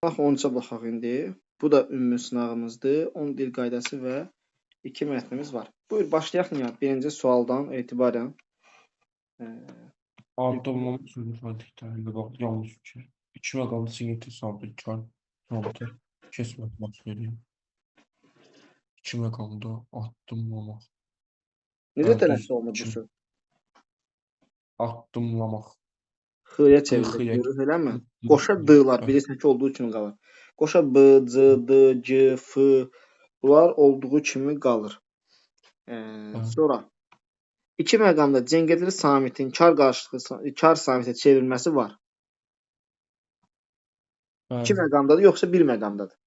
Bax, 13-ə baxaq indi. Bu da ümumi sınağımızdır. 10 dil qaydası və 2 mətnimiz var. Buyur, başlayaq Nihat. Birinci sualdan etibarən. Addımlama sözü fəaliyyətlərində bax, yanlış fikir. 2 məqamda sinyetil sabitlər, sabitlər kesmək baş verir. 2 məqamda addımlamaq. Necə Düz, tələffüz olunur bu 2. söz? Addımlamaq. X-ya Xıya, çevrilir. Görür, eləmi? xı, Qoşa D-lar bilirsən ki, olduğu kimi qalır. Qoşa B, C, D, C, F bunlar olduğu kimi qalır. Sonra 2 məqamda cəngədli samitin kar samitə çevrilməsi var. 2 məqamdadır, yoxsa 1 məqamdadır?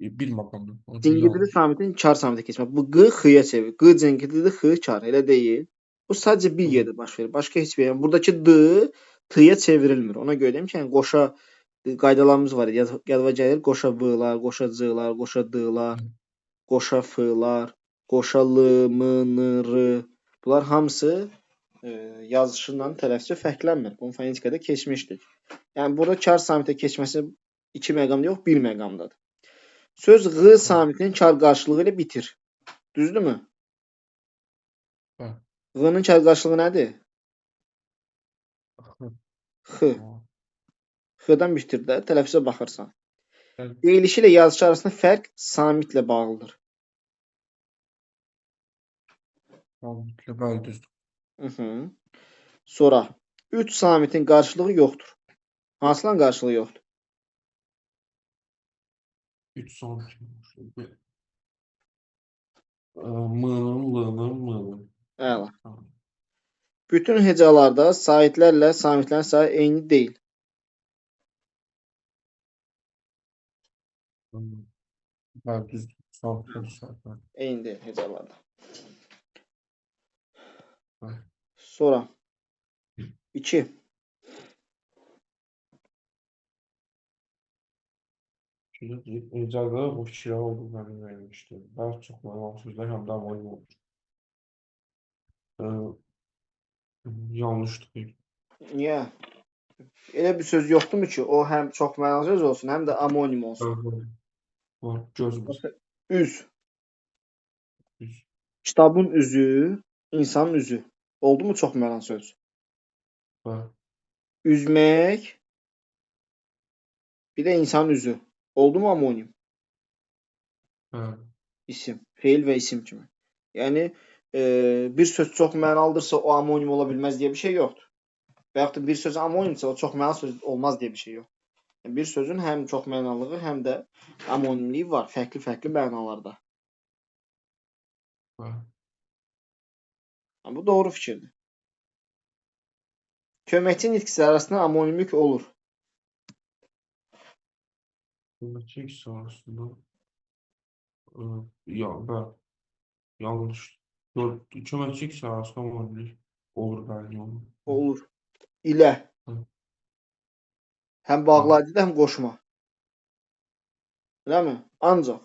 bir məqamda. Cəngədli samitin kar samitə keçmək. Bu Q X-ya çevrilir. Q cəngədlidir, X kar. Elə deyil. Bu sadəcə bir yerdə baş verir. Başqa heç bir yer. Buradakı D T-ya çevrilmir. Ona görə deyim ki, yəni qoşa qaydalarımız var. Yadva gəlir. Qoşa B-lar, qoşa C-lar, qoşa D-lar, qoşa F-lar, qoşa L, M, N, R. Bunlar hamısı yazışından tələffüzü fərqlənmir. Bunu fonetikada keçmişdik. Yəni burada kar samitə keçməsi 2 məqamda yox, 1 məqamdadır. Söz Q samitinin kar qarşılığı ilə bitir. Düzdürmü? Q-nın kar qarşılığı nədir? X. X-dan bitir də, tələffüzə baxırsan. Deyilişi ilə yazışı arasında fərq samitlə bağlıdır. Samitlə, bəli, düzdür. Sonra 3 samitin qarşılığı yoxdur. Hansıların qarşılığı yoxdur? 3 samit. M-nın, L-nın, M-nın. Əla. Bütün hecalarda saitlərlə samitlərin sayı eyni deyil. Bəli, düzdür. Samitlər, saitlər. Eyni deyil hecalarda. Bəli. Sonra 2. Ecazda bu fikirlər olduğu mənim verilmişdir. Daha çox məlumat sözlər həm də amonim olur. Yanlışdır. Niyə? Elə bir söz yoxdurmu ki, o həm çox mənalı söz olsun, həm də amonim olsun? Var, gözümüz. Üz. Üz. Kitabın üzü, insanın üzü. Oldu mu çox mənalı söz? Bəli. Üzmək, bir də insanın üzü. Oldu mu amonim? Bəli. İsim, feil və isim kimi. Yəni bir söz çox mənalıdırsa o amonim ola bilməz deyə bir şey yoxdur. Və yaxud da bir söz amonimsə o çox mənalı söz olmaz deyə bir şey yoxdur. Yəni, bir sözün həm çox mənalığı, həm də amonimliyi var, fərqli-fərqli mənalarda. Bəli. Bu doğru fikirdir. Köməkçi nitqçilər arasında amonimlik olur. Köməkçi nitqçilər arasında bəli, yanlış. Köməkçi nitqçilər arasında amonimlik olur, bəli, yanlış. Olur. İlə. Həm bağlayıcıdır, həm qoşma. Eləmi? Ancaq.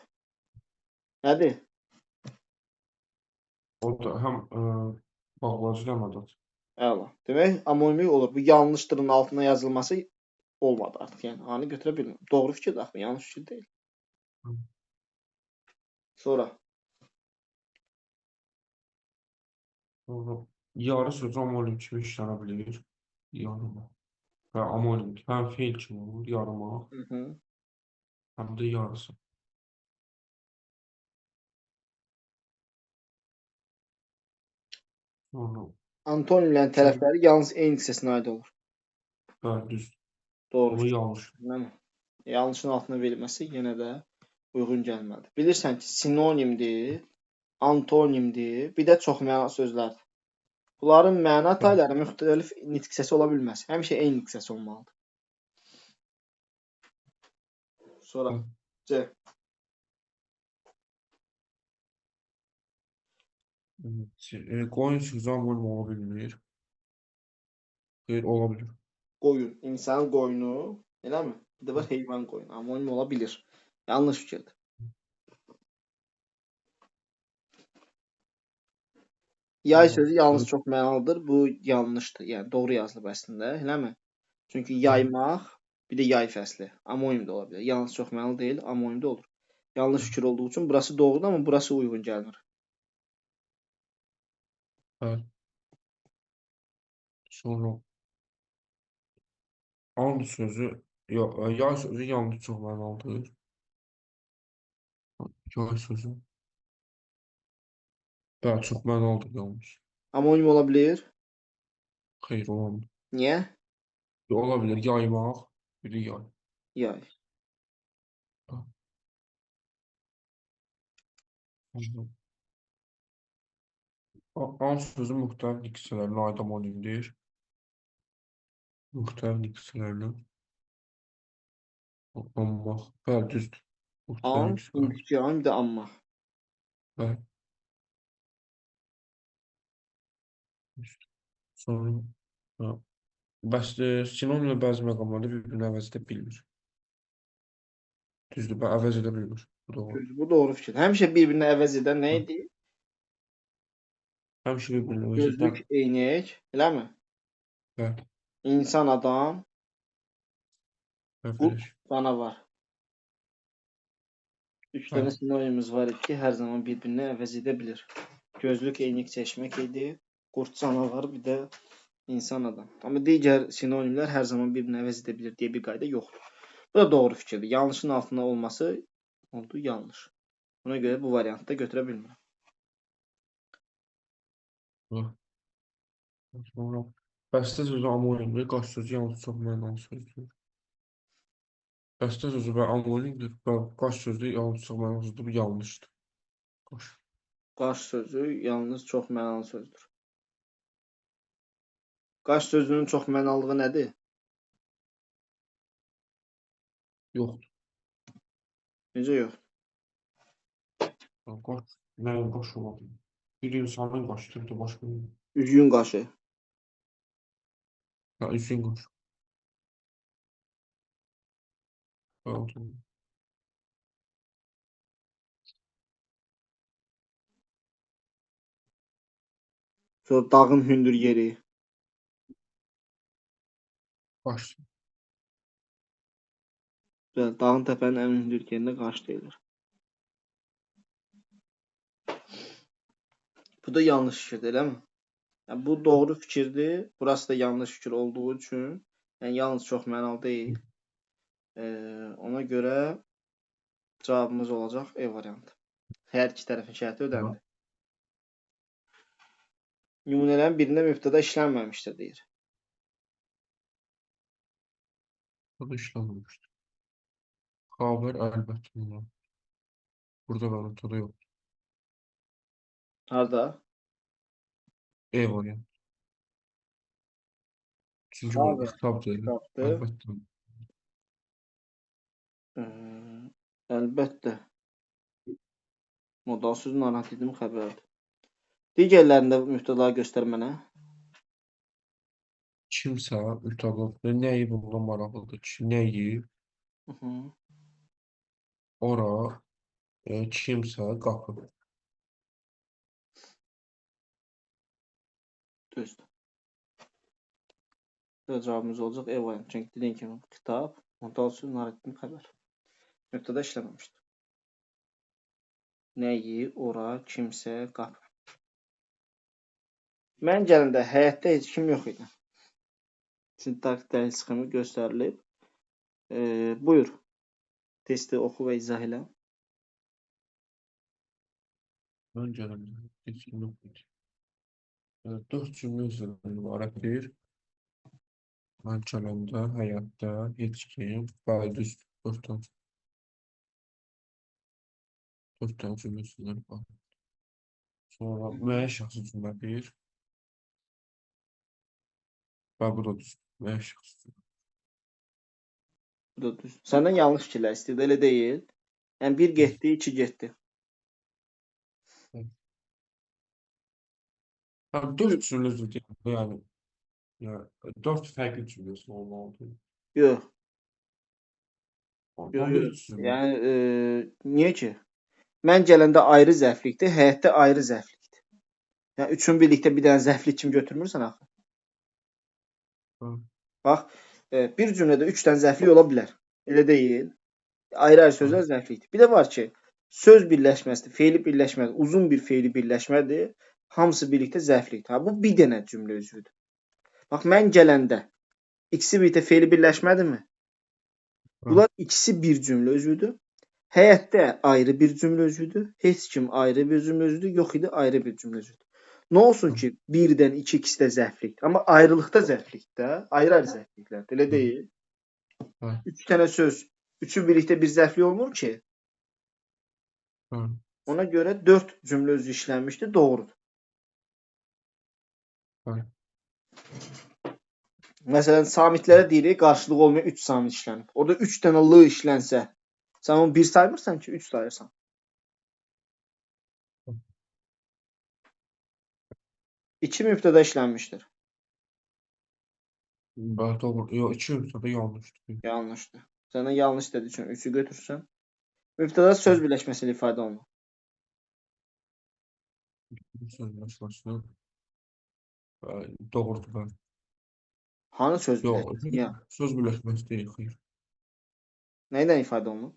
Nədir? O da həm bağlayıcı, həm ədat. Əla. Demək, amonimlik olur. Bu yanlışdırın altına yazılması olmadı artıq. Yəni, anı götürə bilməm. Doğru fikirdir axı, yanlış fikir deyil. Sonra. Yarı sözü amonim kimi işlənə bilir. Yarımaq. Və amonim həm feil kimi olur, yarımaq. Həm də yarısı. Antonimlərin tərəfləri yalnız eyni hissəsinə aid olur. Bəli, düzdür. Doğru. Bu yanlış. Yanlışın altına verilməsi yenə də uyğun gəlməlidir. Bilirsən ki, sinonimdir, antonimdir, bir də çoxmənalı sözlərdir. Bunların məna tayları müxtəlif nitq hissəsi ola bilməz. Həmişə eyni nitq hissəsi olmalıdır. Sonra C. Qoyun sözü amonim ola bilmir. Xeyr, ola bilir. Qoyun, insanın qoyunu, eləmi? Bir də var heyvan qoyunu, amonim ola bilir. Yanlış fikirdir. Yay Sonra sözü yalnız çox mənalıdır. Bu yanlışdır. Yəni doğru yazılıb əslində, eləmi? Çünki yaymaq, bir də yay fəsli. Amonim də ola bilər. Yalnız çox mənalı deyil, amonim də olur. Yanlış fikir olduğu üçün burası doğrudur, amma burası uyğun gəlmir. bəli. Sonra and sözü yay sözü yalnız çox mənalıdır. Yay sözü bəli çox mənalıdır yalnız. Amonim ola bilər. Xeyr olamır. Niyə? Ola bilər yaymaq, biri yay. Yay. And sözü müxtəlif diksiyələrlə aid amonimdir. Müxtəlif diksiyələrlə anmaq. Bəli, düzdür. Müxtəlif An, diksiyələr. indiki an, bir də anmaq. Bəli, düzdür. Sonra hə, bəs sinonimlə bəzi məqamlarda bir-birini əvəz edə bilmir. Düzdür, əvəz edə bilmir. Bu doğru. Düzdür, bu doğru fikir. Həmişə bir-birini əvəz edən nə Hə, idi? həmişə bir-birini əvəz Gözlük, edən. eynək, eləmi? Bəli, İnsan, adam, qurd, bəli. canavar. Üç dənə Bəli, sinonimimiz var idi ki, hər zaman bir-birini əvəz edə bilir. Gözlük, eynək, çeşmək idi. Qurd, canavar, bir də insan, adam. Amma digər sinonimlər hər zaman bir-birini əvəz edə bilir deyə bir qayda yoxdur. Bu da doğru fikirdir. Yanlışın altında olması oldu yanlış. Buna görə bu variantı da götürə bilmirəm. bəli. Sonra bəstə sözü amonimdir, qaç sözü yalnız çox mənalı sözdür. Bəstə sözü və amonimdir və qaç sözü yalnız çox mənalı sözdür. Bu yanlışdır. Qaç. Qaş sözü yalnız çox mənalı sözdür. Qaş sözünün çox mənalığı nədir? Yoxdur. Necə yox? Qaç, nəyin qaç ola bilər? Bir insanın qaçdır, bir də başqa bir. Üzgün qaşı. Ya, üzgün qaç. Bəli, Sonra dağın hündür yeri. qaç. Dağın təpənin ən hündür yerinə qaş deyilir. Bu da yanlış fikirdir, eləmi? Yəni, bu doğru fikirdir. Burası da yanlış fikir olduğu üçün, yəni yalnız çox mənalı deyil. Ona görə cavabımız olacaq E variantı. Hər iki tərəfin şərti ödəndi. Nümunələrin birində mübtəda işlənməmişdir deyir. Bu da işlənməmişdir. Xəbər əlbəttə bunlar. Burada və ortada yox. Harda? E variant. Çünki bu Xəbər xitab deyil. kitabdır. Əlbəttə. Əlbəttə. Modal sözün narahat etdiyim xəbərdir. Digərlərində mübtəda göstər mənə. Kimsə mütəqəbbir nəyi bundan maraqlıdır ki, nəyi ora kimsə qapı. Düzdür. Bu cavabımız olacaq E variantı. Çünki dediyin kimi kitab, modal söz narahat etdiyim xəbər. Mübtəda işləməmişdir. Nəyi, ora, kimsə, qapı. Mən gələndə həyətdə heç kim yox idi. Sintaks dəlil sxemi göstərilib. Buyur. Testi oxu və izah elə. Mən gələndə heç kim yox idi. 4 cümlə üzrə ibarətdir. Mən gələndə həyatda heç kim, bəli düzdür. 4 dənə cümlə üzrə ibarətdir. Sonra müəyyən şəxsi cümlədir. Və bu da düzdür. Müəyyən şəxsi cümlə. Bu da düz. Səndən yanlış fikirlər istəyir, elə deyil. Yəni bir getdi, iki getdi. Yəni 4 cümlə üzrə deyəndə, yəni 4 fərqli cümləsi olmalıdır. Yox, yox, Onda yox. 3 cümlə. Yəni niyə ki? Mən gələndə ayrı zərflikdir, həyətdə ayrı zərflikdir. Yəni üçün birlikdə bir dənə zərflik kimi götürmürsən axı. Hə. Bax, bir cümlədə 3 dənə zərflik ola bilər. Elə deyil. Ayrı-ayrı Hə. sözlər zərflikdir. Bir də var ki, söz birləşməsidir, fe'li birləşmədir, uzun bir fe'li birləşmədir. Hamısı birlikdə zərflikdir. Ha, bu bir dənə cümlə üzvüdür. Bax, mən gələndə ikisi birlikdə fe'li birləşmədimi? Hə. Bunlar ikisi bir cümlə üzvüdür. Həyətdə ayrı bir cümlə üzvüdür. Heç kim ayrı bir cümlə üzvüdür. Yox idi, ayrı bir cümlə üzvüdür. Nə olsun ki, birdən ikisi də zərflikdir. Amma ayrılıqda zərflikdir də. Ayrı-ayrı zərfliklərdir. Elə deyil. Hə. 3 dənə söz, üçü birlikdə bir zərflik olmur ki. Hə. Ona görə 4 cümlə özü işlənmişdir, doğrudur. Hə. Məsələn, samitlərə deyirik, qarşılığı olmayan 3 samit işlənib. Orada 3 dənə l işlənsə, sən onu 1 saymırsan ki, 3 sayırsan. Hə. 2 mübtəda işlənmişdir. Bəli, doğru. Yox, 2 mübtəda yanlışdır. Yanlışdır. Sənə yanlış dediyi üçün 3-ü götürsən. Mübtəda söz birləşməsi ilə ifadə olunur. Söz birləşməsi. Doğrudur, bəli. Hanı söz Yox, birləşməsi? Niyə? söz birləşməsi deyil, xeyr. Nə ilə ifadə olunur?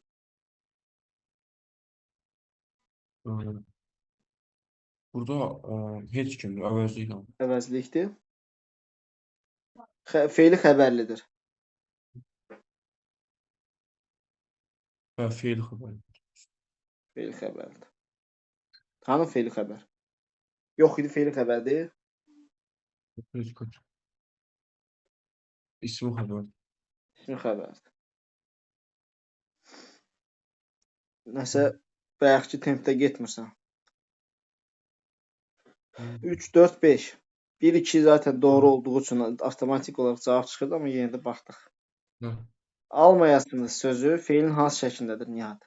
Burada heç kimdir, əvəzliklə. Əvəzlikdir. Fe'li xəbərlidir. Və fe'li xəbər. Fe'li xəbərlidir. Hanı fe'li xəbər? Yox idi, fe'li xəbərdir. Predikət. İsmi xəbər. İsmi xəbərdir. Nəsə bayaqki tempdə getmirsən. 3, 4, 5. 1, 2 zaten doğru olduğu üçün avtomatik olaraq cavab çıxırdı, amma yenə də baxdıq. Hə. Almayasınız sözü fe'lin hansı şəklindədir Nihat?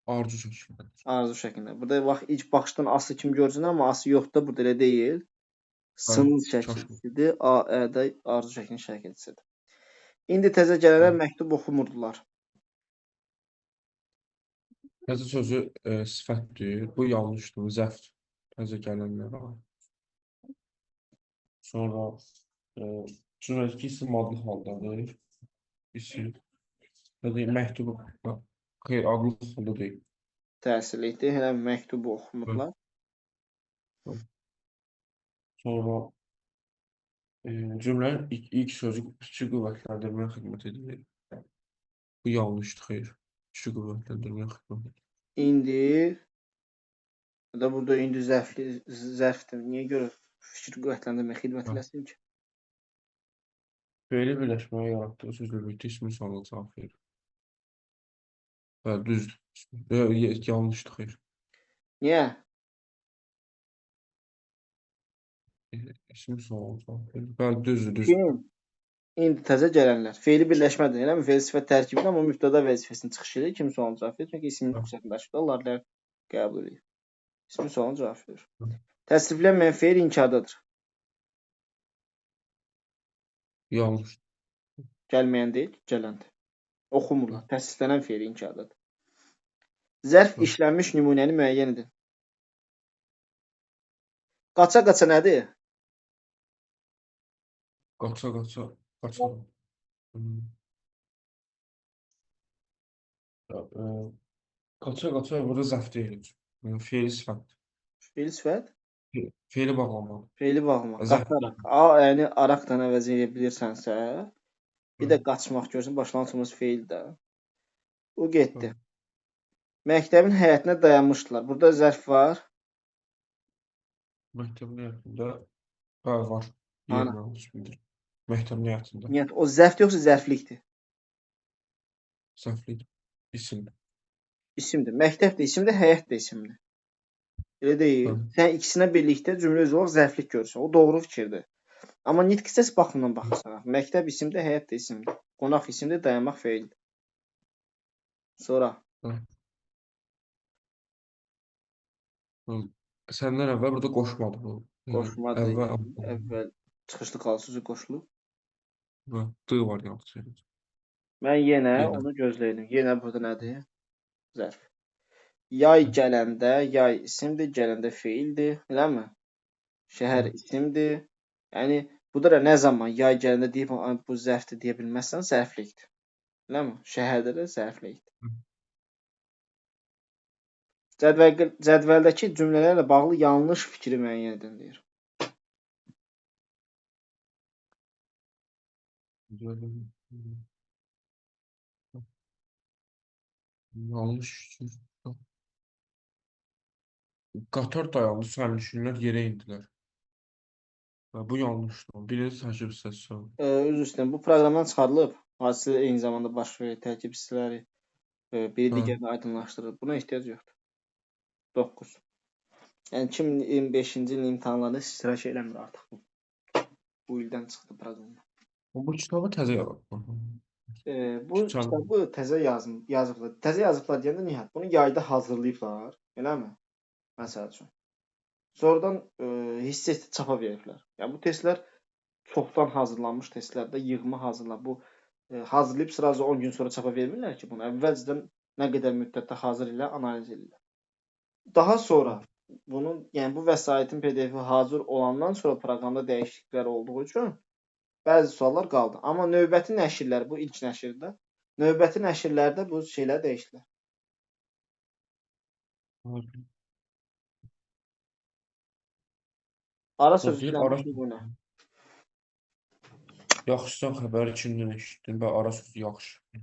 Arzu şəklindədir. Arzu şəklində. Burada bax ilk baxışdan ası kimi görürsən, amma ası yoxdur, burada elə deyil. Sınız şəkilçisidir. A, ə-də arzu şəklinin şəkilçisidir. İndi təzə gələnlər məktub oxumurdular. Təzə sözü sifətdir. Bu yanlışdır, zəfdir. Təzə gələnlərə. Sonra cümləki isim adlı haldadır. İsim. Deyir, məktubu. Xeyr, adlı halda deyil. Təsirlikdir. Hələ məktubu oxumurdular. Sonra cümlənin ilk sözü kiçik qüvvətləndirməyə xidmət edir. Bu yanlışdır, xeyr. Kiçik qüvvətləndirməyə xidmət edir. İndi da burada indi zərfdir. Niyə görə fikir qüvvətləndirməyə xidmət eləsin ki? Fe'li birləşməyə yaratdığı sözlə birlikdə ismi sonuna cavab verir. Bəli, düzdür. Yanlışdır, xeyr. Niyə? İsmi sonuna cavab verir. Bəli, düzdür, düzdür. Kim? İndi təzə gələnlər. Fe'li birləşmədir. Eləmi? Fe'l sifət tərkibində, amma mübtəda vəzifəsini çıxış edir. Kim sonuna cavab verir? Çünki ismin xüsusiyyətini daşıyır. Onlar qəbul edir. İsmi sonuna cavab verir. Təsriflənməyən fe'l inkardadır. Yanlış. Gəlməyən deyil, gələndir. Oxumurlar. Təsriflənən fe'l inkardadır. Zərf işlənmiş nümunəni müəyyən edin. Qaça-qaça nədir? Qaça. Qaça burada zəf deyil. Fe'li sifətdir. Fe'l sifət? Fe'li bağlamaq. Fe'li bağlamaq. Zərf. Qaçaraq. A, yəni araqdan əvəz edə bilirsənsə, bir də qaçmaq görsən, başlanğıcımız fe'l də. O getdi. Məktəbin həyətinə dayanmışdılar. Burada zərf var. Məktəbin həyətində bəli var. Yerin ismidir. Məktəbin həyətində. Niyyət, o zərfdir yoxsa zərflikdir? Zərflidir. İsimdir. İsimdir. Məktəb də isimdir, həyət də isimdir. Elə deyil. Sən ikisinə birlikdə cümlə üzrə olaraq zərflik görürsən. O doğru fikirdir. Amma nitq hissəsi baxımından baxırsan. Məktəb isimdir, həyət də isimdir. Qonaq isimdir, dayanmaq fe'ldir. Sonra. Səndən əvvəl burada qoşmadı bu. Qoşmadı. Əvvəl çıxışlı qalı sözü qoşulub. D variantı. Mən yenə onu gözləyirdim. Yenə burada nədir? Zərf. Yay gələndə, yay isimdir, gələndə feildir, eləmi? Şəhər isimdir. Yəni bu da nə zaman yay gələndə deyib bu zərfdir deyə bilməzsən, zərflikdir. Eləmi? Şəhərdə də zərflikdir. Cədvəldəki cümlələrlə bağlı yanlış fikri müəyyən edin deyir. Yanlış fikir. Qatar dayandı, sərnişinlər yerə indilər. Bu yanlışdır. Birinci tərkib hissəsi sağ. Üzr istəyirəm. Bu proqramdan çıxarılıb. Hadisə eyni zamanda baş verir. Tərkib hissələri biri digərini aydınlaşdırır. Buna ehtiyac yoxdur. 9. Yəni 2025-ci ilin imtahanlarında iştirak eləmir artıq. Bu ildən çıxdı proqramdan. Bu kitabı təzə yaratdı. Bu kitabı təzə yazıblar. Təzə yazıblar deyəndə Nihat, bunu yayda hazırlayıblar, eləmi? Məsəl üçün. Sonradan hiss çapa veriblər. Yəni bu testlər çoxdan hazırlanmış testlərdə yığma hazırlanıb. Bu hazırlayıb sırası 10 gün sonra çapa vermirlər ki, bunu əvvəlcədən nə qədər müddətdə hazır ilə analiz edirlər. Daha sonra bunun, yəni bu vəsaitin PDF-i hazır olandan sonra proqramda dəyişikliklər olduğu üçün bəzi suallar qaldı. Amma növbəti nəşrlər, bu ilk nəşrdə, növbəti nəşrlərdə bu şeylər dəyişdilər. Ara sözü işləmişik bu nə? Yaxşısan xəbəri kimdən eşitdin? Və ara sözü yaxşı.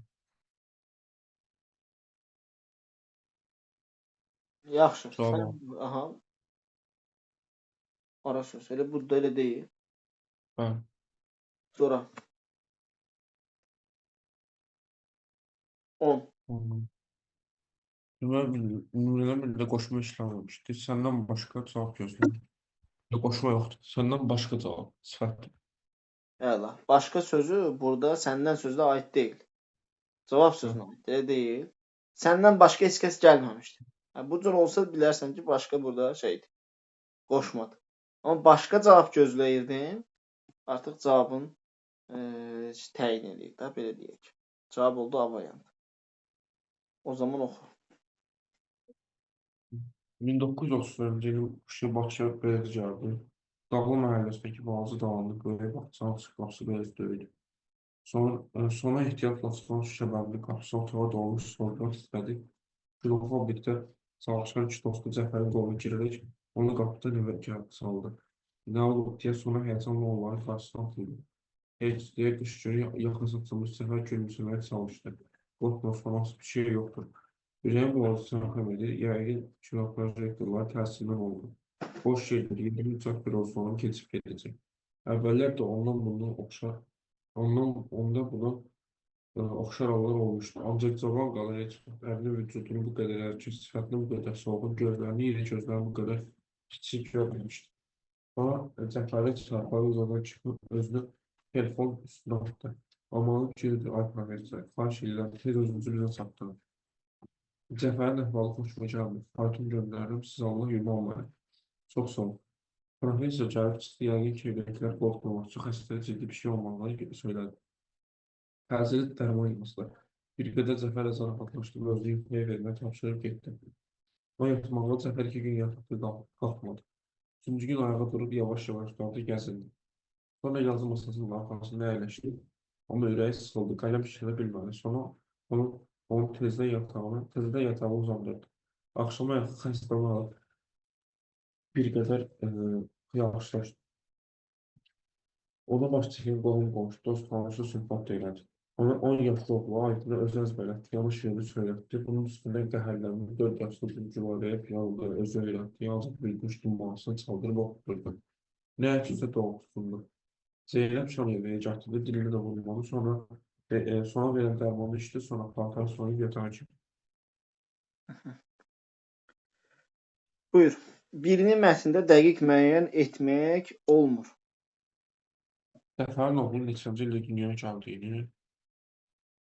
Yaxşı. Tamam. Aha. Ara söz. Elə burada elə deyil. Hə. Sonra 10. Nurənin də qoşma işləməmişdi. Səndən başqa cavab gözlədim. Qoşma yoxdur. Səndən başqa cavab. Sifətdir. Əla. Başqa sözü burada səndən sözlə aid deyil. Cavab sözünə aid deyil. Səndən başqa heç kəs gəlməmişdi. Bu cür olsa bilərsən ki, başqa burada şeydir. Qoşmadır. Amma başqa cavab gözləyirdim. Artıq cavabın təyin eləyir də, belə deyək. Cavab oldu A variantı. O zaman oxu. 1934-cü ilin Bakıya belə gəldi. Dağlı məhəlləsindəki balaca davamlı böyük bağçanın qapısı belə döyüldü. Sonra ehtiyatla açılan şüşəbəndli qapısı otağa dolmuş sorğular istədi. Şurluqlu obyektdə çalışan iki dostu Cəfərin qolunu girərək onu qapıda növbətgah saldı. Nə olub deyə sonra həyəcanla onların qarşısına atıldı. Heç deyə qış günü yaxın satılmış Cəfər gülümsəməyə çalışdı. Qorxma, fanas bir şey yoxdur. Ürəyin boğazı çarxamadı, yəqin kiloprojektorlar təsirindən oldu. Boş şeydir, 20 uçaq bir ozmanın keçib gedəcək. Əvvəllər də onda buna oxşar hallar olmuşdu. Ancaq cavan qalan heç ərinin vücudunu bu qədər ərkək, sifətini bu qədər soğuq, gözlərini iri, gözlərini bu qədər kiçik görməmişdi. Sonra Cəfərin çarpayı uzadan çıxıb özünü telefon üstünə atdı. Amanın kiridir, ay professor, xahiş edirəm, tez özünüzü bizə çatdırın. Cəfərin əhvalı xoşuma gəlmir. Fayton göndərirəm, siz Allah yubanmayın. Çox sağ olun. Professor gəlib çıxdı, yəqin ki, evdəkilər qorxmamaq, çox xəstədə ciddi bir şey olmamalı söylədi. Təsirli dərman yazdı. Bir qədər Cəfərlə zarafatlaşdı və özünü yuxuya verməyə tapşırıb getdi. O yatmaqla Cəfər 2 gün yatıqda qalxmadı. 3-cü gün ayağa durub yavaş-yavaş qaldı, gəzindi. Sonra yazı masasının arxasında əyləşdi. Amma ürəyi sıxıldı, qələm şişirə bilmədi. Sonra onu təzədən yatağa uzandırdı. Axşama yaxın xəstəni alıb bir qədər yaxşılaşdı. Ona baş çəkən qohum qonşu, dost tanışı söhbət elədi. Ona 10 yaşlı oğlu aydını özü əzbərətdi, yanlış yeri söylətdi. Bunun üstündən qəhərlənib 4 yaşlı bir güvaraya piyaldı, özü öyrətdi. Yazıq bir quş dumağısını çaldırıb oxuturdu. Nə əkilsə doğrultusunda. Zeynəb Şamiyevə gətirdi, dilini də vurmalı, sonra verən dərmanı içdi, sonra paltar soyunub yatağa girdi. Buyur. Birini mətndə dəqiq müəyyən etmək olmur. Cəfərin oğlunun neçənci ildə dünyaya gəldiyini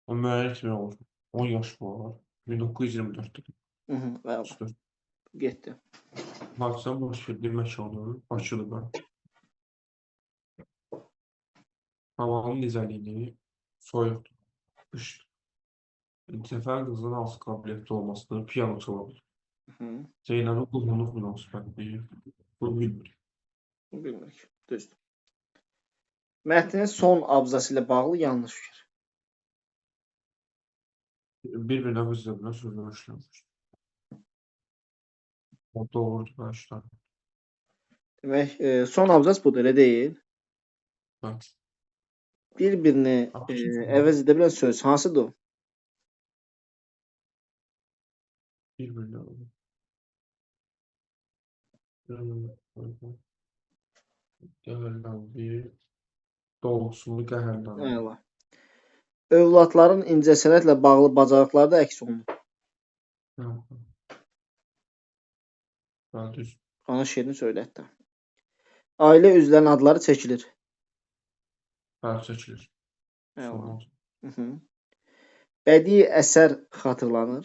müəyyən etmək olur. 10 yaş var, 1924-də. Bəli. Getdi. Hadisə baş verdiyi məkanı Bakıda. Havanın necəliyini soyuqdur, qışdır. Cəfərin qızının hansı qabiliyyətli olmasını piyano çalabilir. Hı, Zeynəbə qulluq münasibəti. Bu bilmir. bilmirik. Düzdür. Mətnin son abzası ilə bağlı yanlış fikir. Bir-birinə bizlə sözlər işləmiş. O doğrudur başlar. Demək, son abzas budur, elə deyil. Bəli. Bir-birini əvəz edə bilən söz hansıdır o? Bir-birinə. Qəhərləndir. Doğrusunu qəhərləndir. Əla. Övladların incəsənətlə bağlı bacarıqları da əks olunur. Bəli, düz. Ana şeirini söylə hətta. Ailə üzvlərinin adları çəkilir. Bəli, çəkilir. Əla. Sonra. Hı. Bədii əsər xatırlanır.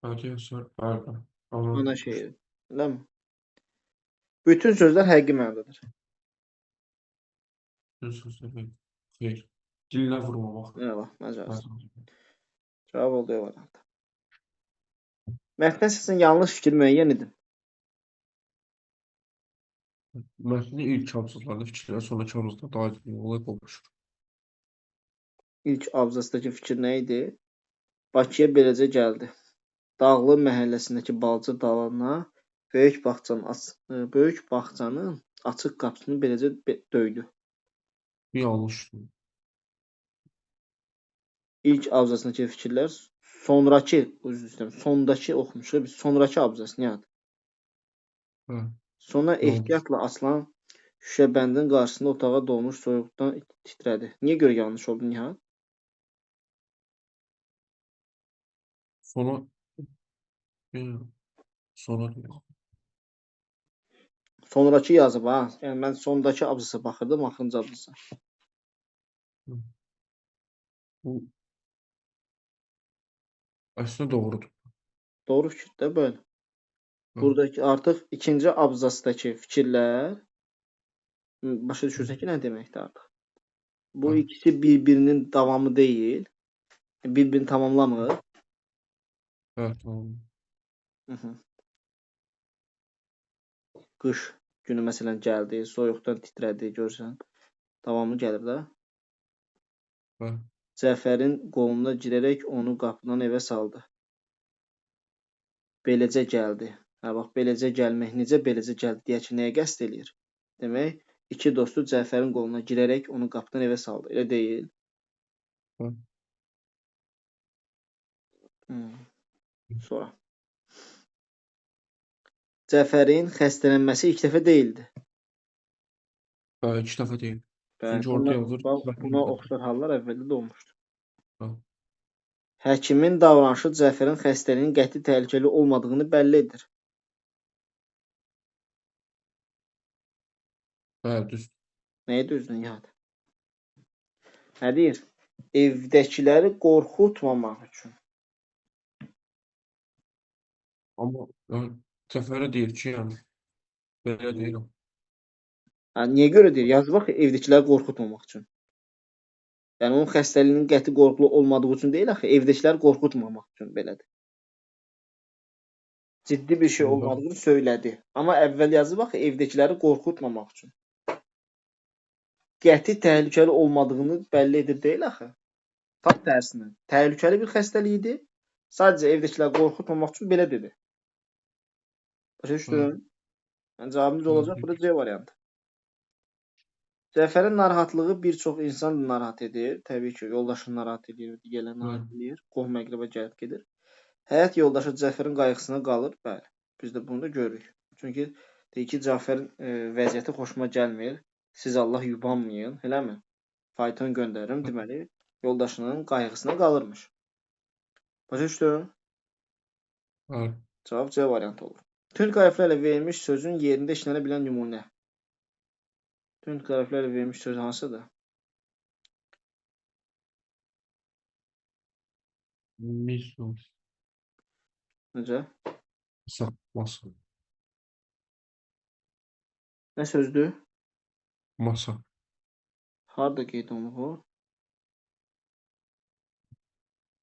Bəli, əsər. Bəli. Ana şeiri. Eləmi? Bütün sözlər həqiqi mənadadır. Bütün sözlər xeyr. Dilinə vurmamaq. Əla, məcaz. Bəli. Cavab oldu o variantda. Mətndə sizin yanlış fikir müəyyən edin. Mətnin ilk abzaslarında fikirlər, sonraki abzaslarda aydın olay qovuşur. İlk abzasdakı fikir nə idi? Bakıya beləcə gəldi. Dağlı məhəlləsindəki balaca dalana böyük bağçanın açıq qapısını beləcə döydü. Bu yanlışdır. İlk abzasındakı fikirlər sonrakı, üzr istəyirəm, sondakı oxumuşuq. Biz sonrakı abzas niyə? Hə. Sonra Doğru. ehtiyatla açılan şüşəbəndin qarşısında otağa dolmuş soyuqdan titrədi. Niyə görə yanlış oldu Nihat? Sonra sonra deyək. Sonrakı yazıb ha. Yəni mən sondakı abzasa baxırdım, axırıncı abzasa. Bu əslində doğrudur. Doğru fikir də böyle. Buradakı artıq ikinci abzasdakı fikirlər başa düşürsən ki, nə deməkdir artıq? Bu ikisi bir-birinin davamı deyil. Bir-birini tamamlamır. Bəli, tamam. Hı. Qış günü məsələn gəldi, soyuqdan titrədi, görürsən. Davamı gəlir də. Bəli. Cəfərin qoluna girərək onu qapıdan evə saldı. Beləcə gəldi. Hə bax, beləcə gəlmək, necə beləcə gəldi deyə ki, nəyə qəsd eləyir? Demək, iki dostu Cəfərin qoluna girərək onu qapıdan evə saldı. Elə deyil? Bəli. Sonra. Cəfərin xəstələnməsi ilk dəfə deyildi. Bəli, iki dəfə deyil. Bəli, Çünki orada yazır. buna oxşar hallar əvvəldə də olmuşdu. Bəli. Həkimin davranışı Cəfərin xəstəliyinin qəti təhlükəli olmadığını bəlli edir. Bəli, düz. Nəyə düzdür, Nihat? Nə deyir? Evdəkiləri qorxutmamaq üçün. Amma Cəfərə deyir ki, yəni belə deyirəm. Hə, niyə görə deyir? Yazıb axı evdəkiləri qorxutmamaq üçün. Yəni onun xəstəliyinin qəti qorxulu olmadığı üçün deyil axı, evdəkiləri qorxutmamaq üçün belədir. Ciddi bir şey olmadığını söylədi. Amma əvvəl yazıb axı evdəkiləri qorxutmamaq üçün. Qəti təhlükəli olmadığını bəlli edir deyil axı. Tam tərsinə. Təhlükəli bir xəstəlik idi. Sadəcə evdəkiləri qorxutmamaq üçün belə dedi. Başa düşdün? Yəni cavabımız olacaq burada C variantı. Cəfərin narahatlığı bir çox insan narahat edir. Təbii ki, yoldaşını narahat edir, digərlərini narahat edir. Qohum-əqrəba gəlib gedir. Həyat yoldaşı Cəfərin qayğısına qalır. Bəli, biz də bunu da görürük. Çünki deyir ki, Cəfərin vəziyyəti xoşuma gəlmir. Siz Allah yubanmayın, eləmi? Fayton göndərirəm, deməli, yoldaşının qayğısına qalırmış. Başa düşdün? Bəli. Cavab C variantı olur. Tünd hərflərlə verilmiş sözün yerində işlənə bilən nümunə. Tünd hərflərlə verilmiş söz hansıdır? Misal. Necə? Masa. Nə sözdür? Masa. Harda qeyd olunub o?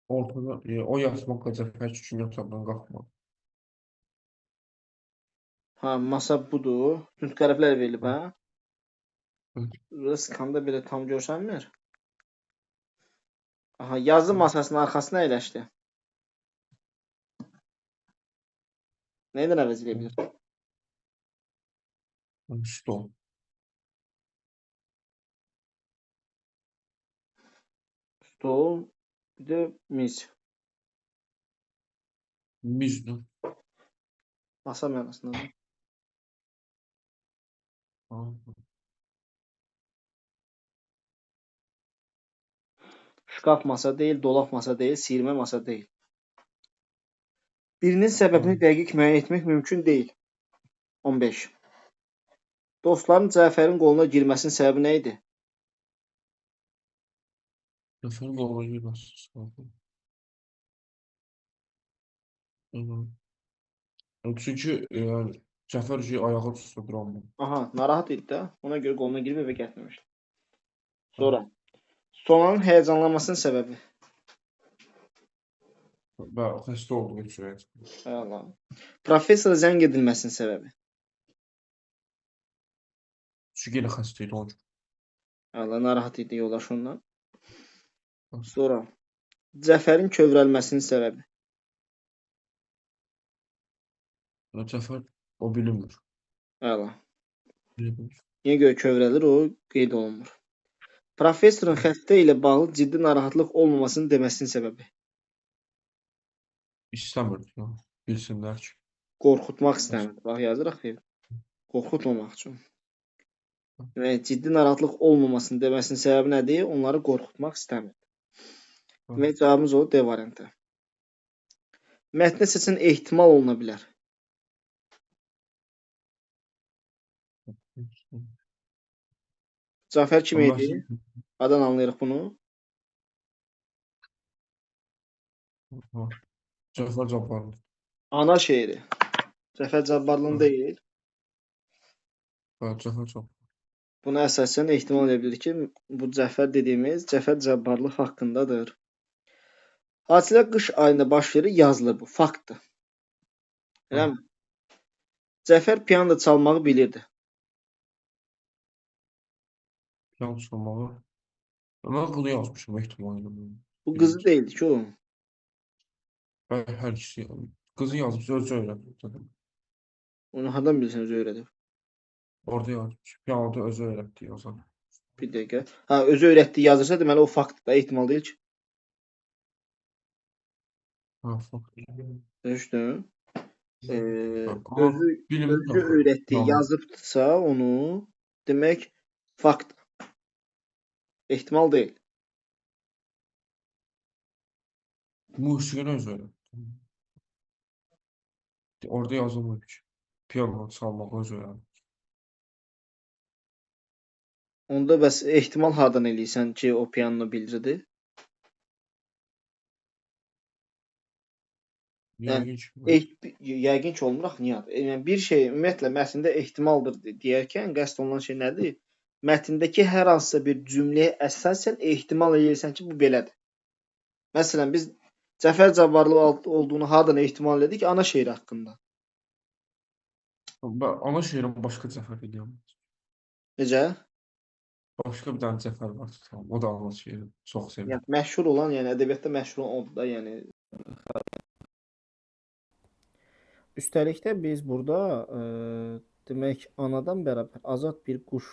Ortada o yatmaqla Cəfər üçün yataqdan qalxmadı. Ha, masa budur. Bütün tərəflər verilib, hə? Evet. Burada skanda belə tam görsənmir. Aha, yazı masasının arxasına əyləşdi. Nə edən əvəz edə bilər? Stol. Stol, bir də miz. Mizdir. Masa mənasındadır. Şkaf masa deyil, dolaq masa deyil, siyirmə masa deyil. Birinin səbəbini dəqiq müəyyən etmək mümkün deyil. 15. Dostların Cəfərin qoluna girməsinin səbəbi nə idi? Cəfərin qoluna girməsin. Çünki yəni Cəfər ayağı üstə duranmır. Aha, narahat idi də. Ona görə qoluna girib evə gətirmiş. Sonra. Sonanın həyəcanlanmasının səbəbi. Və xəstə olduğu üçün. Allah. Professora zəng edilməsinin səbəbi. Çünki yenə xəstə idi onun üçün. Allah, narahat idi yoldaşı ondan. Sonra. Cəfərin kövrəlməsinin səbəbi. Cəfər o bilinmir. Allah. Bilinmir. Niyə görə kövrəlir, o qeyd olunmur. Professorun xəstə ilə bağlı ciddi narahatlıq olmamasını deməsinin səbəbi. İstəmirdi. Ya. Bilsinlər ki. Qorxutmaq istəmir. Bax, yazırıq ki, qorxutmamaq üçün. Demək, ciddi narahatlıq olmamasını deməsinin səbəbi nədir? Onları qorxutmaq istəmir. Demək, cavabımız o, D variantı. Mətndə seçən ehtimal oluna bilər. Cəfər kim idi? Adan anlayırıq bunu. Cəfər Cabbarlı. Ana şeiri. Cəfər Cabbarlının deyil. Cəfər Cabbarlı. Buna əsasən ehtimal edə bilir ki, bu Cəfər dediyimiz Cəfər Cabbarlı haqqındadır. Hadisələr qış ayında baş verir, yazılır bu. Faktdır. Eləmi? Cəfər piano çalmağı bilirdi. Piano çalmağı. Mən bunu yazmışım ehtimalle. Bu qızı deyildi ki o. Hər ikisi. Qızı yazmış, özü öyrətdi. Onu hardan bilirsən özü öyrədib? Orada yazmış. Pianoda özü öyrətdi yazan. Bir dəqiqə. Ha, özü öyrətdiyi yazırsa deməli o faktdır da, ehtimal deyil ki. Ha, fakt. Düşdün? Amma Özü bilinmir. öyrətdiyi yazıbsa onu demək fakt. Ehtimal deyil. Musiqini özü öyrətdi. Orada yazılmıyor ki. Piano çalmağı özü öyrətdi. Onda bəs ehtimal hardan eləyirsən ki, o piano bilirdi? Yəqin ki, olmur axı, niyə? Yəni bir şey ümumiyyətlə mətndə ehtimaldır deyərkən qəsd olunan şey nədir? Mətndəki hər hansısa bir cümləyə əsasən ehtimal eləyirsən ki, bu belədir. Məsələn, biz Cəfər Cabbarlı olduğunu hardan ehtimal elədik? Ana şeiri haqqında. Ana şeirin başqa Cəfər eləyəm. Necə? Başqa bir dənə Cəfər var. Tamam, o da ana şeiri çox sevirəm. Yəni məşhur olan, yəni ədəbiyyatda məşhur olan odur da, yəni. Üstəlik də biz burada demək anadan bərabər azad bir quş.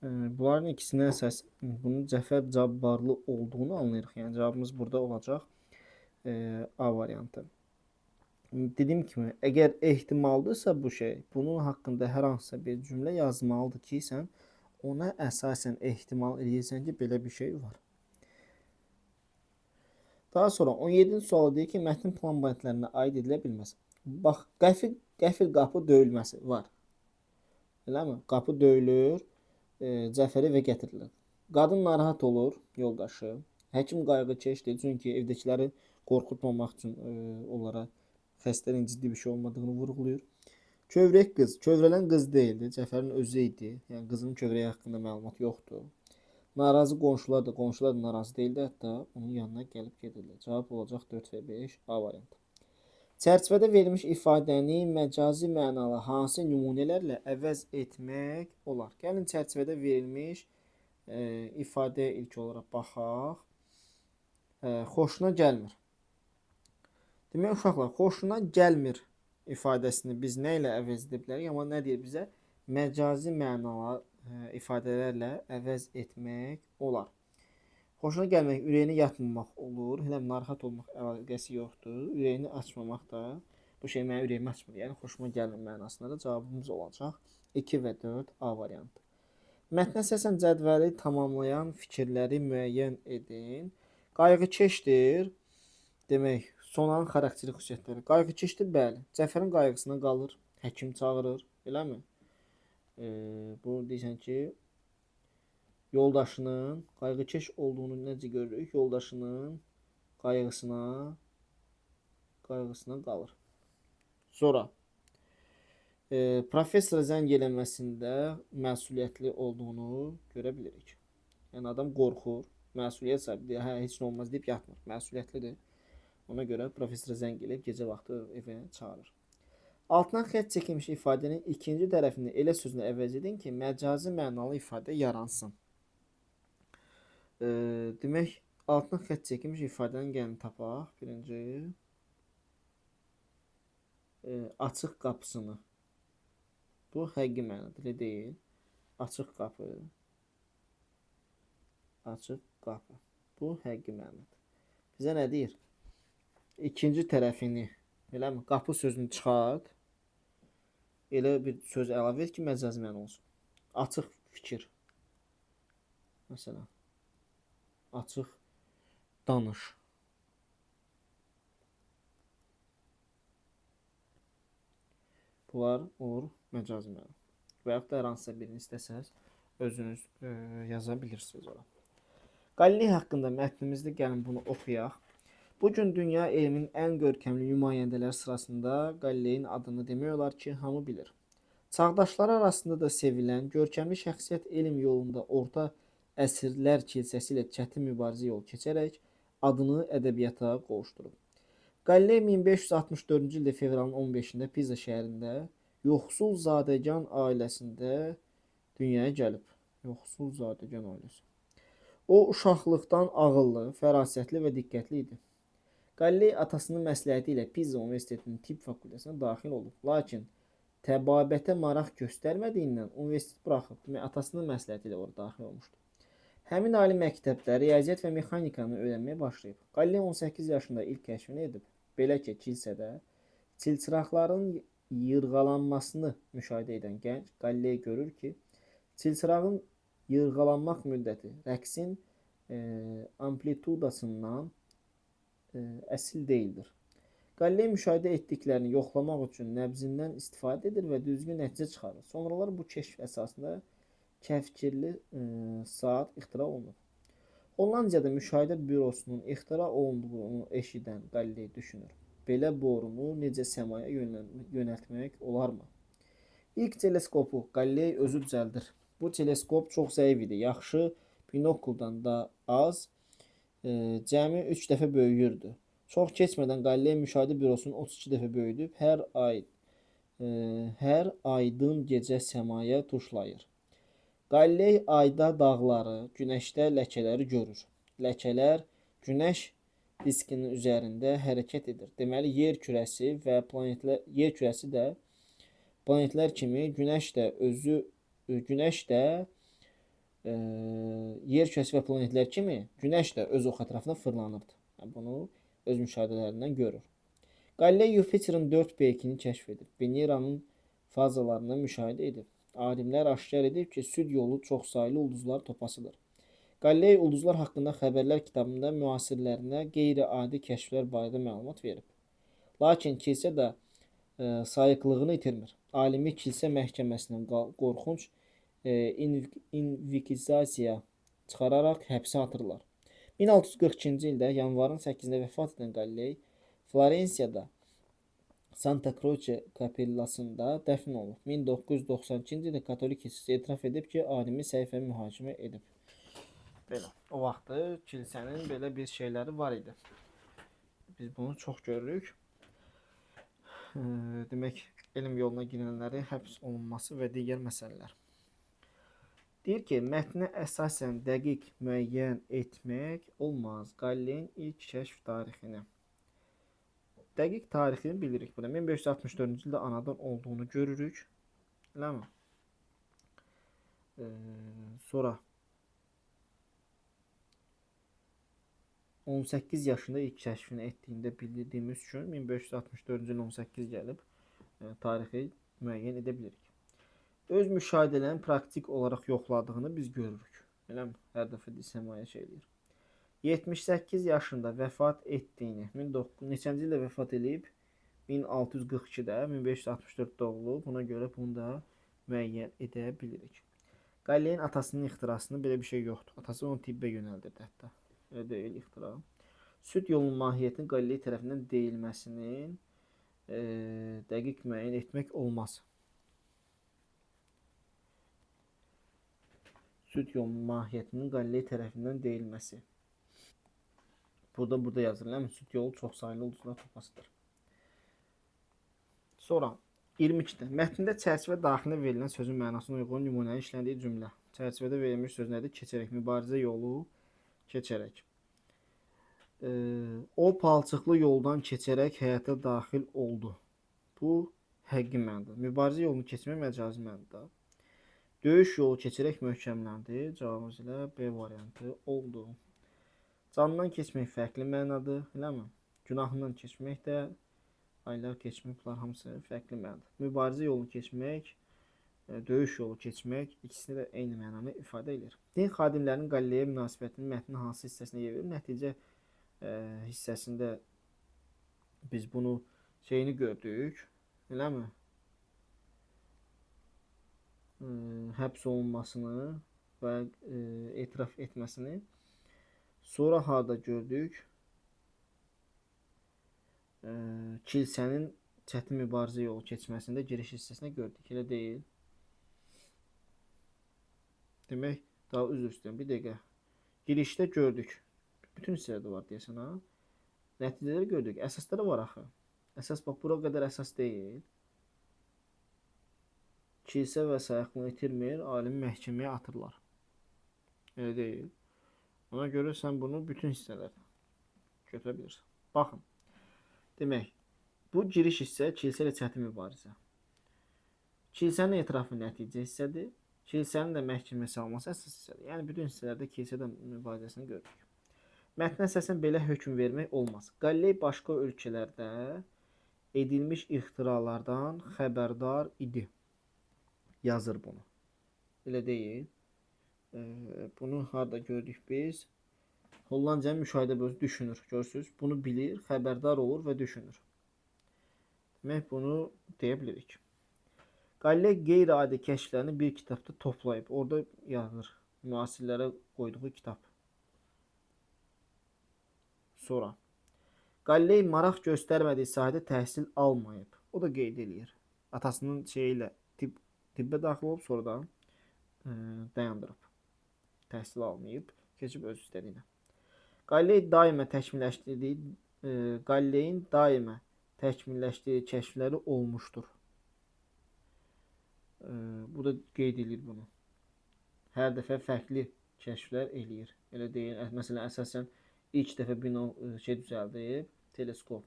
Bunların ikisinə əsas bunun Cəfər Cabbarlı olduğunu anlayırıq. Yəni cavabımız burada olacaq A variantı. Dediyim kimi, əgər ehtimaldırsa bu şey, bunun haqqında hər hansısa bir cümlə yazmalıdır ki, sən ona əsasən ehtimal edirsən ki, belə bir şey var. Daha sonra 17-ci sual deyir ki, mətnin plan bəndlərinə aid edilə bilməz. Bax, qəfil qapı döyülməsi var. Eləmi? Qapı döyülür, Cəfər evə gətirilir. Qadın narahat olur, yoldaşı. Həkim qayğı keçdi, çünki evdəkiləri qorxutmamaq üçün onlara xəstəliyin ciddi bir şey olmadığını vurğulayır. Kövrələn qız deyildi, Cəfərin özü idi. Yəni qızın kövrəyi haqqında məlumat yoxdur. Narazı qonşular da, qonşular da narazı deyildi, hətta onun yanına gəlib gedirlər. Cavab olacaq 4 və 5 A variantı. Çərçivədə verilmiş ifadəni məcazi mənalı hansı nümunələrlə əvəz etmək olar? Gəlin çərçivədə verilmiş ifadəyə ilk olaraq baxaq. Xoşuna gəlmir. Demək, uşaqlar, xoşuna gəlmir ifadəsini biz nə ilə əvəz edə bilərik? Amma nə deyir bizə? Məcazi mənalı ifadələrlə əvəz etmək olar. Xoşuna gəlmək, ürəyini yatmamaq olur. Hələm narahat olmaq əlaqəsi yoxdur. Ürəyini açmamaq da bu şey mənim ürəyimi açmır. Yəni xoşuma gəlmir mənasında da cavabımız olacaq 2 və 4 A variantı. Mətnə əsasən cədvəli tamamlayan fikirləri müəyyən edin. Qayğıkeşdir. Demək, sonanın xarakterik xüsusiyyətləri. Qayğıkeşdir, bəli. Cəfərin qayğısına qalır, həkim çağırır, eləmi? Bu deyirsən ki, yoldaşının qayğıkeş olduğunu necə görürük? Yoldaşının qayğısına qalır. Sonra professora zəng eləməsində məsuliyyətli olduğunu görə bilirik. Yəni adam qorxur, məsuliyyət sahibi, hə heç nə olmaz deyib yatmır. Məsuliyyətlidir. Ona görə professora zəng eləyib gecə vaxtı evə çağırır. Altdan xətt çəkilmiş ifadənin ikinci tərəfini elə sözlə əvəz edin ki, məcazi mənalı ifadə yaransın. Demək, altdan xətt çəkilmiş ifadənin gəlin tapaq. Birinci, açıq qapısını. Bu həqiqi mənadır, elə deyil. Açıq qapı. Açıq qapı. Bu həqiqi mənadır. Bizə nə deyir? İkinci tərəfini, eləmi? Qapı sözünü çıxart. Elə bir söz əlavə et ki, məcazi məna olsun. Açıq fikir. Məsələn, açıq danış. Bunlar olur məcazi məna. Və yaxud da hər hansısa birini istəsəz, özünüz yaza bilirsiniz ora. Qaliley haqqında mətnimizdə gəlin bunu oxuyaq. Bugün dünya elmin ən görkəmli nümayəndələri sırasında Qalileyin adını demək olar ki, hamı bilir. Çağdaşları arasında da sevilən, görkəmli şəxsiyyət elm yolunda orta əsrlər kilsəsi ilə çətin mübarizə yol keçərək adını ədəbiyyata qovuşdurub. Qaliley 1564-cü ildə fevralın 15-də Pisa şəhərində yoxsul zadəgan ailəsində dünyaya gəlib. Yoxsul zadəgan ailəsi. O, uşaqlıqdan ağıllı, fərasətli və diqqətli idi. Qaliley atasının məsləhəti ilə Pisa Universitetinin tibb fakültəsinə daxil olub. Lakin təbabətə maraq göstərmədiyindən universiteti buraxıb. Demək, atasının məsləhəti ilə orada daxil olmuşdu. Həmin ali məktəbdə riyaziyyat və mexanikanı öyrənməyə başlayıb. Qaliley 18 yaşında ilk kəşfini edib. Belə ki, kilsədə çilçıraqların yırğalanmasını müşahidə edən gənc Qaliley görür ki, çilçırağın yırğalanmaq müddəti rəqsin amplitudasından əsil deyildir. Qaliley müşahidə etdiklərini yoxlamaq üçün nəbzindən istifadə edir və düzgün nəticə çıxarır. Sonralar bu kəşf əsasında kəfkirli saat ixtira olunur. Hollandiyada müşahidə bürosunun ixtira olunduğunu eşidən Qaliley düşünür. Belə borunu necə səmaya yönəltmək olarmı? İlk teleskopu Qaliley özü düzəldir. Bu teleskop çox zəif idi. Yaxşı binokuldan da az, cəmi 3 dəfə böyüyürdü. Çox keçmədən Qaliley müşahidə bürosunu 32 dəfə böyüdüb, hər aydın gecə səmaya tuşlayır. Qaliley ayda dağları, günəşdə ləkələri görür. Ləkələr günəş diskinin üzərində hərəkət edir. Deməli, yer kürəsi və planetlər kimi yer kürəsi və planetlər kimi günəş də öz ox ətrafına fırlanırdı. Bunu öz müşahidələrindən görür. Qaliley Yupiterin 4 peykini kəşf edib. Veneranın fazalarını müşahidə edib. Alimlər aşkar edib ki, süd yolu çoxsaylı ulduzlar topasıdır. Qaliley ulduzlar haqqında xəbərlər kitabında müasirlərinə qeyri-adi kəşflər barədə məlumat verib. Lakin kilsə də sayıqlığını itirmir. Alimi kilsə məhkəməsindən qorxunc invikizasiya çıxararaq həbsə atırlar. 1642-ci ildə yanvarın 8-də vəfat edən Qaliley Florensiyada Santa Croce kapellasında dəfn olub. 1992-ci ildə katolik kilsəsi etiraf edib ki, alimi səhifə mühakimə edib. Belə. O vaxtı kilsənin belə bir şeyləri var idi. Biz bunu çox görürük. Demək, elm yoluna girənləri həbs olunması və digər məsələlər. Deyir ki, mətnə əsasən dəqiq müəyyən etmək olmaz. Qalileyin ilk kəşf tarixini. Dəqiq tarixini bilirik burada. 1564-cü ildə anadan olduğunu görürük. Eləmi? Sonra 18 yaşında ilk kəşfini etdiyində bildiyimiz üçün 1564-cü il 18 gəlib tarixi müəyyən edə bilirik. Öz müşahidələrini praktik olaraq yoxladığını biz görürük. Eləmi? Hər dəfə səmaya şey eləyir. 78 yaşında vəfat etdiyini, neçənci ildə vəfat edib? 1642-də, 1564 doğulub. Buna görə bunu da müəyyən edə bilirik. Qalileyin atasının ixtirasında belə bir şey yoxdur. Atası onu tibbə yönəldirdi hətta. Elə deyil ixtira. Süd yolunun mahiyyətinin Qaliley tərəfindən deyilməsinin dəqiq müəyyən etmək olmaz. Süd yolunun mahiyyətinin Qaliley tərəfindən deyilməsi. Burada yazılır. Süd yolu çoxsaylı ulduzlar toplasıdır. Sonra 22-də mətndə çərçivə daxilinə verilən sözün mənasına uyğun nümunənin işləndiyi cümlə. Çərçivədə verilmiş söz nədir? Keçərək. Mübarizə yolu keçərək. O palçıqlı yoldan keçərək həyata daxil oldu. Bu həqiqi mənada. Mübarizə yolunu keçmək məcazi mənada. Döyüş yolu keçərək möhkəmləndi. Cavabımız ilə B variantı oldu. Canından keçmək fərqli mənadır, eləmi? Günahından keçmək də, aylar keçmək, bunlar hamısı fərqli mənadır. Mübarizə yolunu keçmək, döyüş yolu keçmək ikisini də eyni mənanı ifadə edir. Din xadimlərinin Qalileyə münasibətinin mətnin hansı hissəsinə yer verir? Nəticə hissəsində biz bunu şeyini gördük, eləmi? Həbs olunmasını və etiraf etməsini. Sonra harda gördük? Kilsənin çətin mübarizə yolu keçməsində giriş hissəsində gördük. Elə deyil. Demək, daha üzr istəyirəm. Bir dəqiqə. Girişdə gördük. Bütün hissələrdə var deyəsən ha. Nəticələri gördük. Əsasları var axı. Əsas bax, bura qədər əsas deyil. Kilsə vəsaitini itirmir, alimi məhkəməyə atırlar. Elə deyil. Ona görə sən bunu bütün hissələrdə götürə bilirsən. Baxın. Demək, bu giriş hissə kilsə ilə çətin mübarizə. Kilsənin etirafı nəticə hissədir. Kilsənin də məhkəməyə salınması əsas hissədir. Yəni bütün hissələrdə kilsədə mübarizəsini görürük. Mətnə əsasən belə hökm vermək olmaz. Qaliley başqa ölkələrdə edilmiş ixtiralardan xəbərdar idi. Yazır bunu. Elə deyil. Bunu harda gördük biz? Hollandiyanın müşahidə bölgəsi düşünür. Görürsünüz? Bunu bilir, xəbərdar olur və düşünür. Demək, bunu deyə bilirik. Qaliley qeyri-adi kəşflərini bir kitabda toplayıb. Orada yazır. Müasirlərə qoyduğu kitab. Sonra. Qaliley maraq göstərmədiyi sahədə təhsil almayıb. O da qeyd edir. Atasının şeyi ilə tibbə daxil olub, sonra da dayandırıb. Təhsil almayıb, keçib öz istədiyinə. Qalileyin daimə təkmilləşdirdiyi kəşfləri olmuşdur. Bu da qeyd edir bunu. Hər dəfə fərqli kəşflər eləyir. Elə deyil. Məsələn, əsasən ilk dəfə düzəldib, teleskop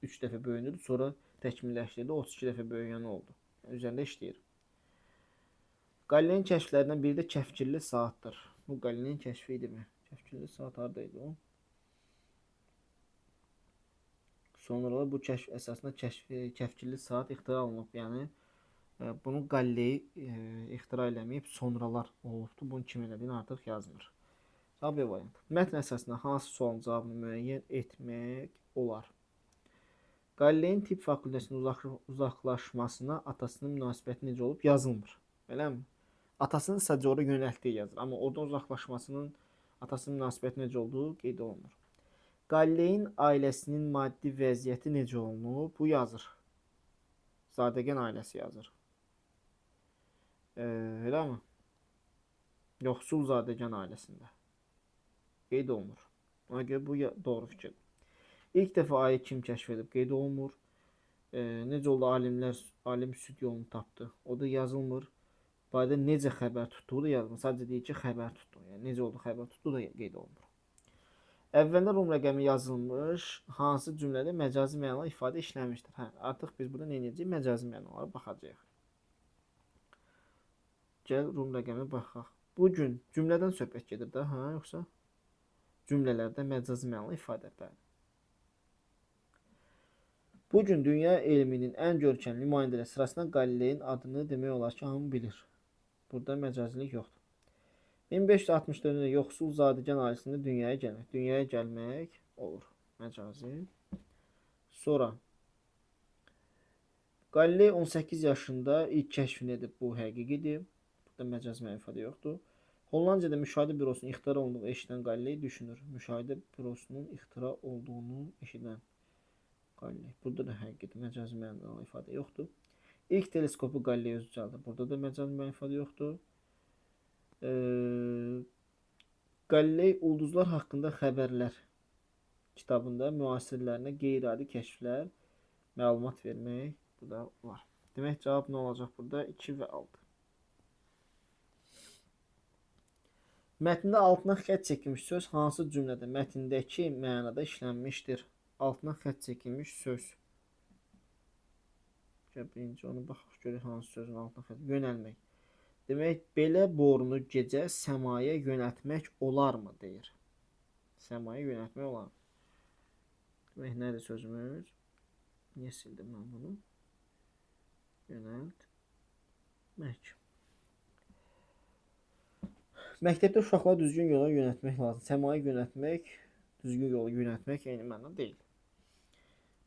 3 dəfə böyündürdü, sonra təkmilləşdirdi, 32 dəfə böyüyən oldu. Üzərində işləyir. Qalileyin kəşflərindən biri də kəfkilli saatdır. Bu Qalileyin kəşfi idimi? Kəfkilli saat haradaydı o? Sonra bu kəşf əsasında kəfkilli saat ixtira olunub. Yəni bunu Qaliley ixtira eləməyib, sonralar olubdu. Bunu kim elədiyini artıq yazmır. B variantı. Mətn əsasında hansı sualın cavabını müəyyən etmək olar? Qalileyin tibb fakültəsindən uzaqlaşmasına atasının münasibəti necə olub? Yazılmır. Beləmi? Atasının sadəcə oraya yönəltdiyi yazır. Amma oradan uzaqlaşmasının atasının münasibəti necə olduğu qeyd olunur. Qalileyin ailəsinin maddi vəziyyəti necə olunub? Bu yazır. Zadəgan ailəsi yazır. Eləmi? Yoxsul zadəgan ailəsində. qeyd olunmur. Ona görə bu doğru fikirdir. İlk dəfə ayı kim kəşf edib qeyd olunmur. Necə oldu alim süd yolunu tapdı. O da yazılmır. Barədə necə xəbər tutduğu da yazılmır. Sadəcə deyir ki, xəbər tutdu. Yəni necə oldu xəbər tutdu da qeyd olunmur. Əvvəldə Rum rəqəmi yazılmış, hansı cümlədə məcazi mənalı ifadə işlənmişdir? Hə, artıq biz burada nə edəcəyik? Məcazi mənalara baxacağıq. Gəl Rum rəqəminə baxaq. Bu gün cümlədən söhbət gedir də, hə, yoxsa cümlələrdə məcazi mənalı ifadə, bəli. Bu gün dünya elminin ən görkəmli nümayəndələri sırasında Qalileyin adını demək olar ki, hamı bilir. Burada məcazilik yoxdur. 1564-də yoxsul zadəgan ailəsində dünyaya gəlmək. Dünyaya gəlmək olur. Məcazi. Sonra Qaliley 18 yaşında ilk kəşfini edib. Bu həqiqidir. Burada məcazi mənfi ifadə yoxdur. Hollandiyada müşahidə bürosunun ixtira olduğunu eşidən Qaliley düşünür. Müşahidə bürosunun ixtira olduğunu eşidən Qaliley. Burada da həqiqidir. Məcazi mənfi ifadə yoxdur. İlk teleskopu Qaliley özü çaldı. Burada da məcazi mənfi ifadə yoxdur. Qaliley ulduzlar haqqında xəbərlər kitabında müasirlərinə qeyri-adi kəşflər məlumat vermək burada var. Demək cavab nə olacaq burada? 2 və 6. Mətndə altına xətt çəkilmiş söz hansı cümlədə mətndəki mənada işlənmişdir? Altına xətt çəkilmiş söz. Birinci onu baxaq görək hansı sözün altına xətt. Yönəlmək. Demək, belə borunu gecə səmaya yönəltmək olarmı, deyir. Səmaya yönəltmək olarmı? Demək, nədir sözümüz? Niyə sildim mən bunu? Yönəltmək. Məktəbdə uşaqları düzgün yola yönəltmək lazım. Səmaya yönəltmək, düzgün yola yönəltmək eyni məna deyil.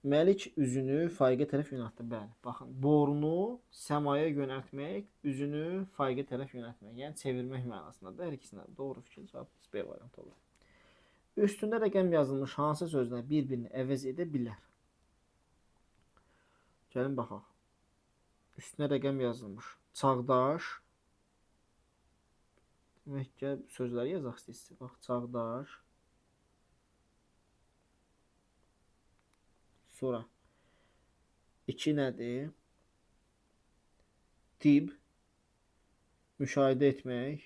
Məlik üzünü faiqə tərəf yönəltdi. Bəli, baxın, borunu səmaya yönəltmək, üzünü faiqə tərəf yönəltmək, yəni çevirmək mənasındadır. Hər ikisində doğru fikir, cavabımız B variantı olur. Üstündə rəqəm yazılmış hansı sözlər bir-birini əvəz edə bilər? Gəlin baxaq. Üstünə rəqəm yazılmış. Çağdaş. Demək ki, sözləri yazaq istəyirsən. Bax, çağdaş. Sonra 2 nədir? Tib, müşahidə etmək,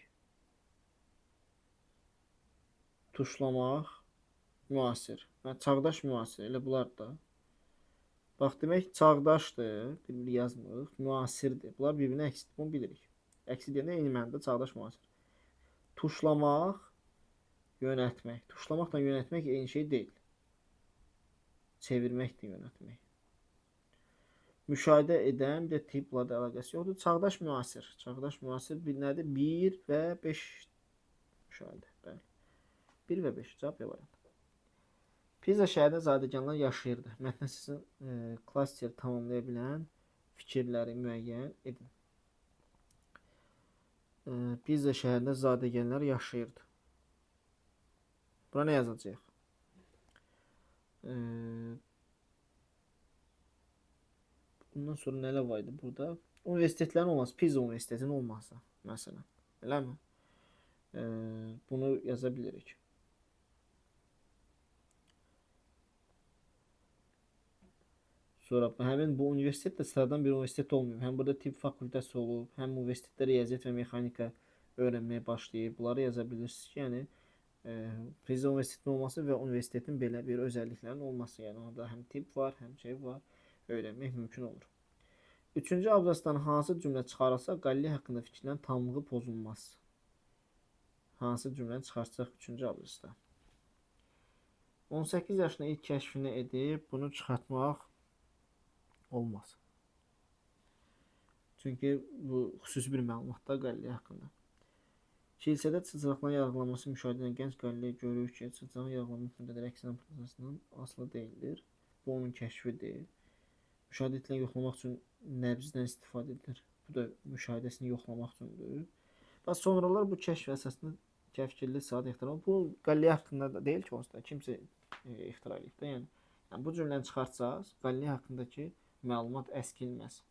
tuşlamaq, müasir. Çağdaş, müasir, elə bunlar da. Bax, demək çağdaşdır, bir yazmırıq, müasirdir. Bunlar bir-birinə əksidir, bunu bilirik. Əksi deyəndə eyni mənada çağdaş, müasir. Tuşlamaq, yönəltmək. Tuşlamaqla yönəltmək eyni şey deyil. Çevirməkdir, yönəltmək. Müşahidə edən də tiplə də əlaqəsi yoxdur. Çağdaş, müasir. Çağdaş, müasir bir nədir? 1 və 5 müşahidə. Bəli. 1 və 5 cavab B variantı. Pisa şəhərində zadəganlar yaşayırdı. Mətnə sizin klasteri tamamlaya bilən fikirləri müəyyən edin. Pisa şəhərində zadəganlar yaşayırdı. Buna nə yazacağıq? Bundan sonra nələr var idi burada? Universitetlərin olması, Pisa Universitetinin olması, məsələn. Eləmi? Bunu yaza bilirik. Sonra həmin bu universitet də sıradan bir universitet olmuyor. Həm burada tibb fakültəsi olub, həm universitetdə riyaziyyat və mexanika öyrənməyə başlayıb. Bunları yaza bilirsiniz ki, yəni Pisa Universitetinin olması və universitetin belə bir özəlliklərinin olması. Yəni orada həm tibb var, həm şey var. Öyrənmək mümkün olur. Üçüncü abzasdan hansı cümlə çıxarılsa Qaliley haqqında fikirlərin tamlığı pozulmaz? Hansı cümləni çıxarsaq üçüncü abzasda? 18 yaşında ilk kəşfini edib, bunu çıxartmaq olmaz. Çünki bu xüsusi bir məlumatlar Qaliley haqqında. Kilsədə çıcaqların yarğılanması müşahidə edən gənc Qaliley görür ki, çıcaqın yarğılanma müddətləri əksinə prosesindən asılı deyildir. Bu onun kəşfidir. Müşahidə edilən yoxlamaq üçün nəbzdən istifadə edilir. Bu da müşahidəsini yoxlamaq üçündür. Və sonralar bu kəşf əsasında kəfkirli saat ixtira. Bu Qaliley haqqında da deyil ki, onsuz da kimsə ixtira edib də. Yəni bu cümləni çıxartsaq, Qaliley haqqındakı məlumat əskilməz.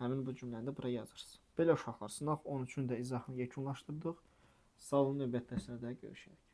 Həmin bu cümləni də buraya yazırsınız. Belə uşaqlar, sınaq 13-ün də izahını yekunlaşdırdıq. Sağ olun, növbəti dərslərdə görüşərik.